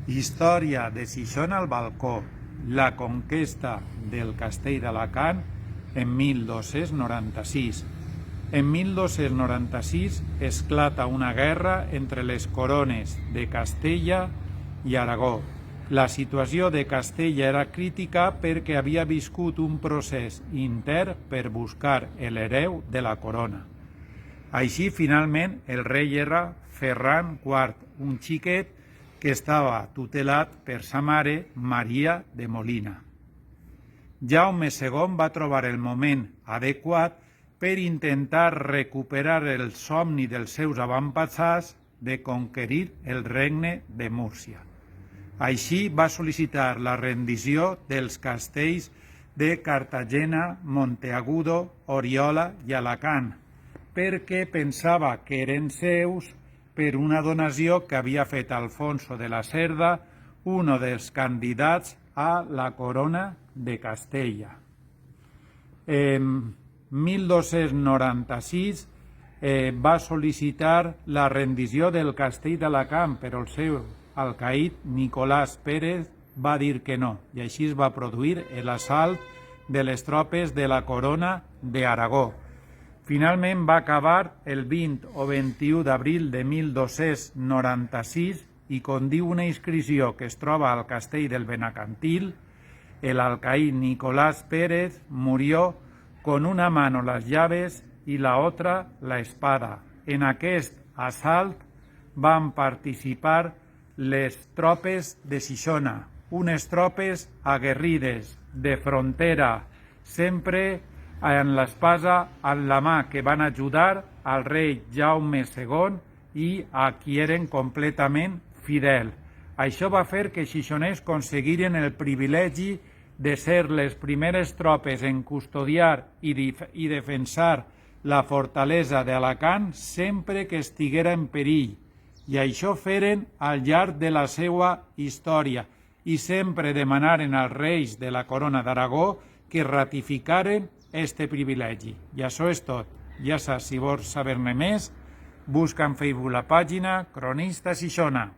Història de Xixona al balcó, la conquesta del castell d'Alacant en 1296. En 1296 esclata una guerra entre les corones de Castella i Aragó. La situació de Castella era crítica perquè havia viscut un procés intern per buscar l'hereu de la corona. Així, finalment, el rei era Ferran IV, un xiquet que estava tutelat per sa mare, Maria de Molina. Jaume II va trobar el moment adequat per intentar recuperar el somni dels seus avantpassats de conquerir el regne de Múrcia. Així va sol·licitar la rendició dels castells de Cartagena, Monteagudo, Oriola i Alacant, perquè pensava que eren seus per una donació que havia fet Alfonso de la Cerda, un dels candidats a la corona de Castella. En 1296 va sol·licitar la rendició del castell d'Alacant, però el seu alcaid, Nicolás Pérez, va dir que no, i així es va produir l'assalt de les tropes de la corona d'Aragó. Finalment va acabar el 20 o 21 d'abril de 1296 i, com diu una inscripció que es troba al castell del Benacantil, el alcaid Nicolás Pérez murió con una mano las llaves y la otra la espada. En aquest assalt van participar les tropes de Xixona, unes tropes aguerrides, de frontera, sempre amb l'espasa en la mà, que van ajudar al rei Jaume II i a qui eren completament fidels. Això va fer que xixoners aconseguiren el privilegi de ser les primeres tropes en custodiar i defensar la fortalesa d'Alacant sempre que estiguera en perill, i això feren al llarg de la seva història, i sempre demanaren als reis de la corona d'Aragó que ratificaren este privilegi. I això és tot. Ja saps, si vols saber-ne més, busca en Facebook la pàgina Cronista Xixona.